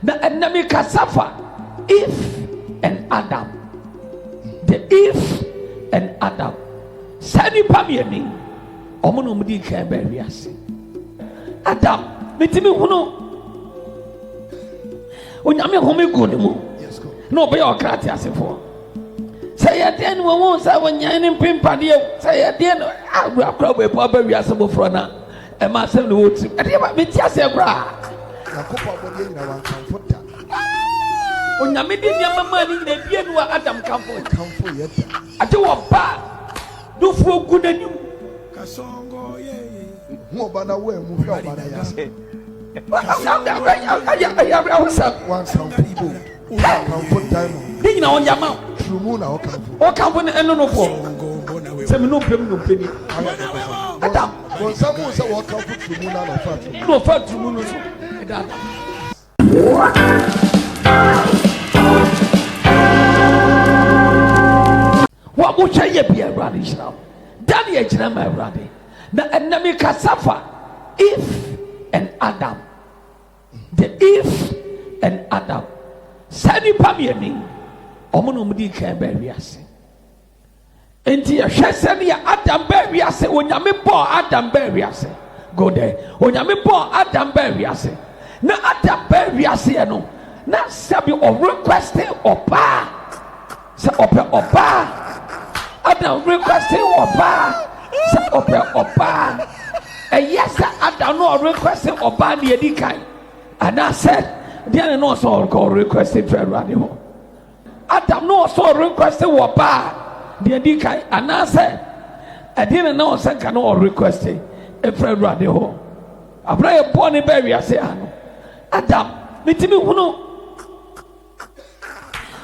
na enemy kasafa Eve and Adam. The Eve and Adam. Sani pamieni. Omono mudi kan ba wiase. Adam metimi hunu. Onyame home go ne mu. Yes go. No be your krati asefo. Say den wo won sa wonyan ne pimpade. Say den akra be po ba wiase bofro na. E ma sem ne wotim. E de ba meti ase bra. Yakobo abodi nyina wan kamfo da. Onyame de nyama mani na bia no Adam kamfo yeta. Ate wo ba do fu gu nanim. Kasongo ye. Hu oba na we mu hwe oba na ya. One sound people. Kamfo diamond. Ni na onyama. Trumu na okamfo. Okamfo ne eno no fo. Se me no pem no peni. Adam. Bon samu se wo kamfo trumu na no fa. No fa trumu no so. Adam. Wa mo chaye bia brade Israel. Daniel jina my brade. Na enemy kasafa Eve and Adam. The Eve and Adam. Sani pamieni. Omono mudi kan ba wiase. Enti ahwese ne Adam ba wiase. Onyame bo Adam ba wiase. Go there. Onyame bo Adam ba wiase. Na Adam ba wiase no. Na sabi o requesting oba. Se oba. Adam requesting oba. Se oba. Yes, Adam no requesting oba ni edi kai. And I said, there no so called requesting for radio. Adam no so requesting oba. The edi kai. And I said, I didn't know second no requesting a friend radio. I pray upon a baby. I say, Adam, mitimi huno.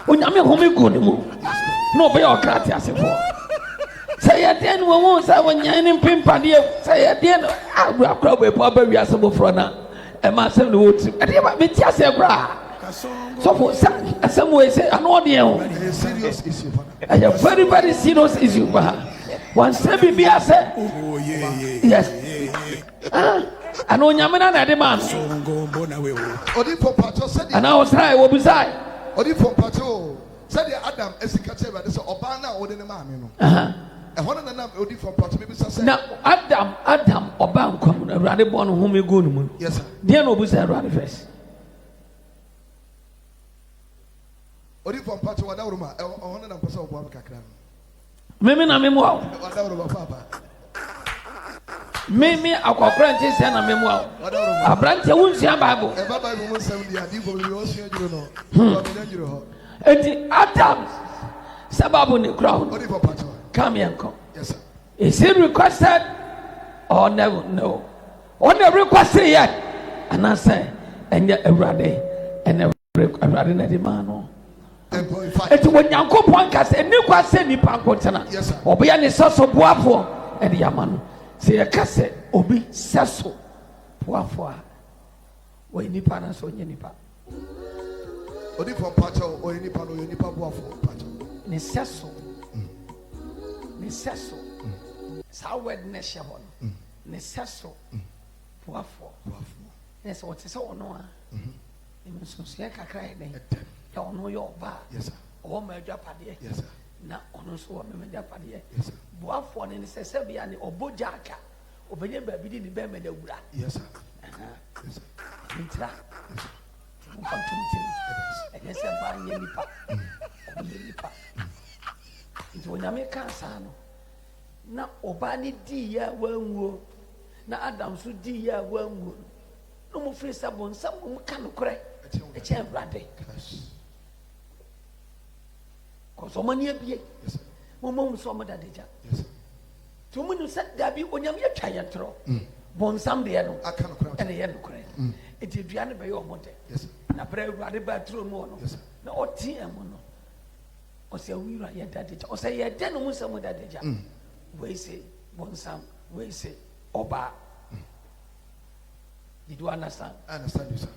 Onyame home go ne mu. No be your krati asefo. Say den wo won sa wonyan ne pimpade. Say den akra be po ba wiase bofro na. E ma sem ne wotim. E de ba meti ase kra. So for some way say ano de ho. Serious issue. A very very serious issue ba. One say bi ase. Oh yeah. Yes. Ano nyame na na de man. Odi for pacho said. Ana o try wo bisai. Odi for pacho said Adam esikache ba so oba na odi ne maame no. Ehona na nam odi for pacho be bisa say. Na Adam oba nkwam na Awurade bo no home go no mu. Yes sir. Dia no bisa Awurade first. Odi for pacho wada uruma ehona na mpesa obo kakra. Meme na memo awo. Wada uruma papa. Meme akokora nti se na memo awo. Abrante wunsia Bible. E Bible mo sem dia di go we o sua juro no. Ko me juro ho. Enti Adam sababu ni crown. Odi for pacho. Come here, come. Yes sir. Is he requested or never? No. On the requested yet. And I say, and yet Awurade and Awurade na di mano. Enti when yanko podcast and new question ni pankotana. Yes sir. Obi ya ni saso buafo and yamano. Say a kase obi saso buafo. We nipa na so nye nipa. Odi for pacho o nipa no nipa buafo pacho. Ni saso. Ni saso. Sa word ne hye ho no. Ni saso buafo. Yes, what is all no. Even so se kakra e den. Ya ono yo ba. Yes sir. O ma adwapade. Yes sir. Na ono so o ma adwapade. Yes sir. Buafo ne se se bia ne oboja aka. Obenye ba bi di ni be ma na wura. Yes sir. Yes sir. Ntra. Yes. Yes, ba nye nipa. Nipa. Nti onyame ka sa no. Na oba ni di ya wanwo. Na Adam so di ya wanwo. No mo free sabon sabon ka no kore. E che Awurade. Ko so mani abie. Yes sir. Mo so mo dadeja. Yes sir. To mo no set da bi onyame atwa yentro. Bon sam de no. Aka no kore. Ene ye no kore. E di aduane be ye omonde. Yes sir. Na pra Awurade ba tro mu no. Yes sir. Na oti emo no. O se wira ye dadeja. O se ye de no mo sam dadeja. We say bon sam, we say oba. Did you understand? I understand you sir.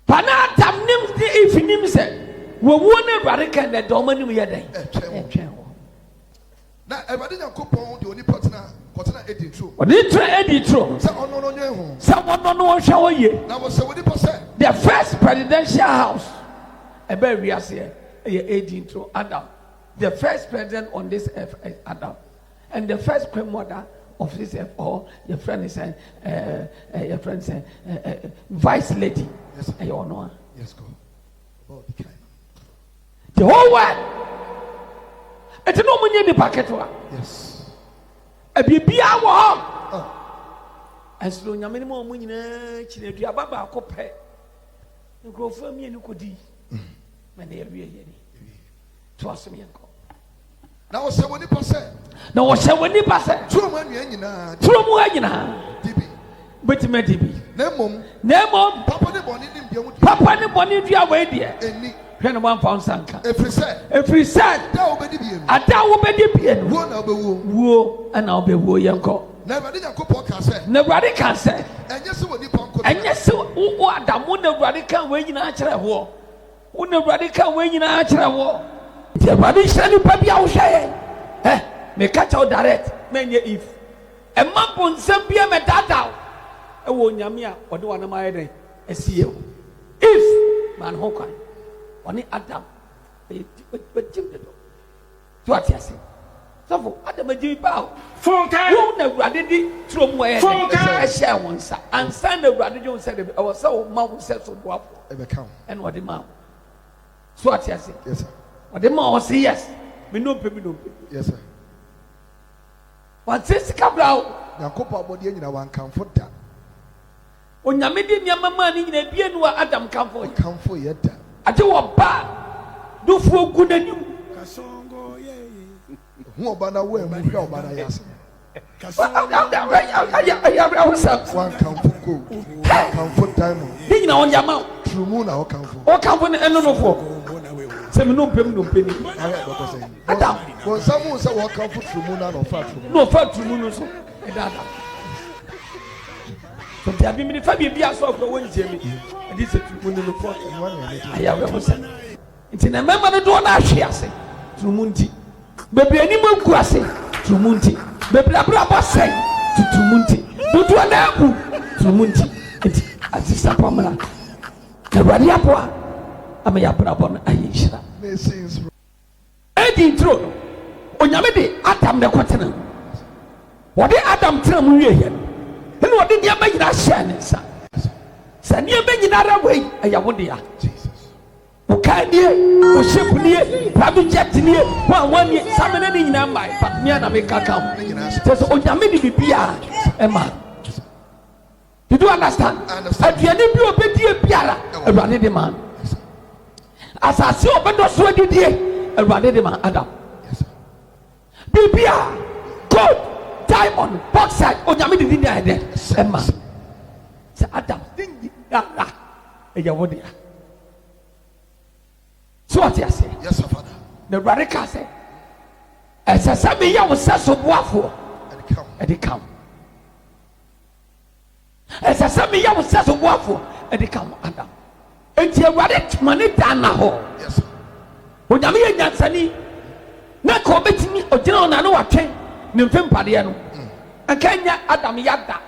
Panatam nim di if nim se. We won Awurade kan de do manim ye den. Etwen wo. Na Awurade Nyankopon de oni partner edi tro. Odi tra edi tro. Se ono no nye ho. Se wono no hwe wo ye. Na wo se wodi pose. the first presidential house about we are here 18 to Adam. The first president on this earth is Adam, and the first queen mother of this earth, or your friend is vice lady. Yes. You know. Yes, go. About the whole world. It's no money in the packet. Yes. A baby hour. And so, no minimum money in a baba cope. You grow for me and you could do. When they are really. Trust me. Now, so when you pass it. No, so when you pass it. True money, true money. But me DB. Nemo, Papa the bonnet, Papa the bonnet, you are waiting. Any 21 sanka. If we said, that will be the one of the woo, and I'll be woo yanko. Never did a couple can say. Nobody can say. And yes, what you punk. And yes, what the moon nobody can win in natural war. When nobody can win in natural war. The body shall be out say. Eh, may catch out direct, many if. A map on some beer met that out. A one yamia, or do one of my day, a CEO. If man Hokan, only Adam, but Jim the dog. What you say? So for Adam a Jim Bow. Full time, won't the Raddy throw away a share once, and stand the Raddy Jones said, I was so mouth said so guapo. And what the mouth. So what you say? Yes, sir. What the mouth say yes. Me no pay. Yes, sir. What says Cabral? Now, Copa body in one comfort that. When you made your mamma in a beer, Adam come for yet. I do a bad. Do for good and you. Who about a way, my girl, but I ask. One comfort time. He know on your mouth. True moon, I'll come for. Or come for an end of war. Some no penny. Adam, well, someone said, what comfort true moon or fat. No fat to moon. So there have been 5 years of the one Jimmy. And this is the report. I have ever said. It's in a member of the one I say. True Munti. Baby, any more grassy. True Munti. Baby, a brother say to Munti. Do to an apple. True Munti. It's as if Pamela. The Radiapua. I may have upon Aisha. Eddie Tro. On Yamedi, Adam the Quaterno. What did Adam tell me here? And what did you make that shine, son? Send you make another way, and you would dear. Jesus. Okay, dear, or ship near, probably jet near, 1 year, summoning in my, but me and I make a come. Says, oh, Yamidi be Emma. You do understand? At the end of your petty piara, a running demand. As I see open the sweaty dear, a running demand, Adam. Bibia, good. Diamond, bauxite, on Yamidi dinner there. Emma. Say Adam, so what you say? Yes, sir, Father. The radical say, as a Sammy was such a waffle, and they come. As a Sammy was such a waffle, and they come, Adam. And you radic money down now. Yes, sir. When Yammy and Yansani, not committing me or General Nano train. Nimfim Padiano, and Kenya Adam Yada.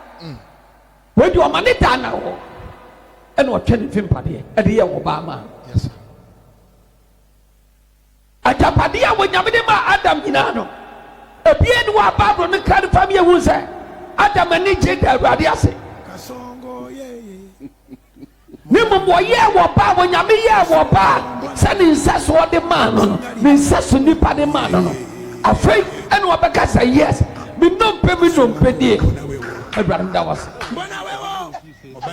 When you are Manita now, and what can Fim Padia at the year Obama? Yes, sir. At Padia when Yamadima Adam Inano, a beard who are bad on the kind of family who say, Adam and Nick Radiasi. Nimum were ye were bad when Yamia were bad, sending sass what the man, means sass to Nipa the man. Afraid and what because say yes, me no pay me no pay. Abraham that was.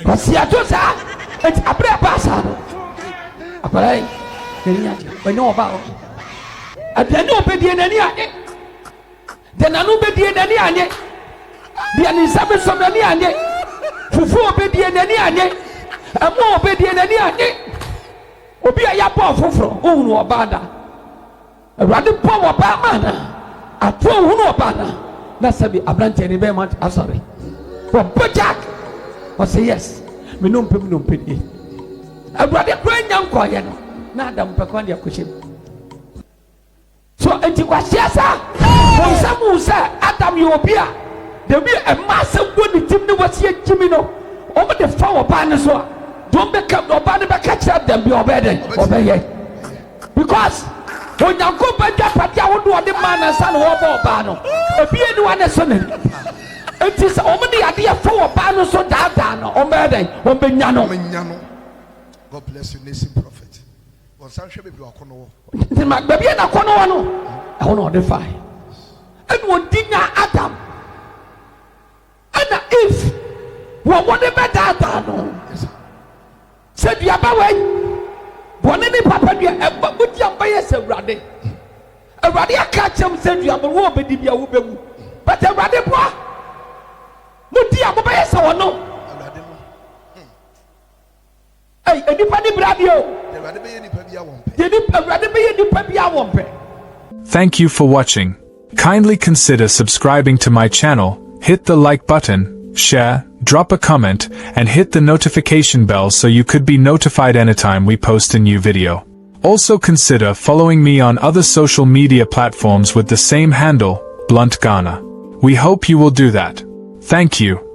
But see, I just it's a prayer pastor. Aparai, we know about. At the end of the day, then I know be the any. The Elizabeth of the any. Fufu be the any. A more be the any. Obi a yapa fufu. Oh no bada. Radi power bamana. A poor who bana. That's a bit a branch any very much. I'm sorry. From Jack was say yes. Me no pity. A brother grand young quiet. Nadam Paconia cushion. So and you was yes, sir. From some who say Adam you appear. There be a massive wood team was here Jimino over the flower banner. So don't become nobody back catch them be obey. Because when you go back there, you would do the man and son of Obano. If you do understand it is only the idea for Obano so that God bless you, nation prophet. Was some should be Wakono. Baby, and I want to defy. And what did Adam? And if whatever that said Yabaway, one any papa, but your bias a ruddy. A ruddy catch him said you have a war, but a ruddy boy. But dear bias or no. Hey, anybody brab you? Thank you for watching. Kindly consider subscribing to my channel, hit the like button, share, drop a comment, and hit the notification bell so you could be notified anytime we post a new video. Also consider following me on other social media platforms with the same handle, BluntGhana. We hope you will do that. Thank you.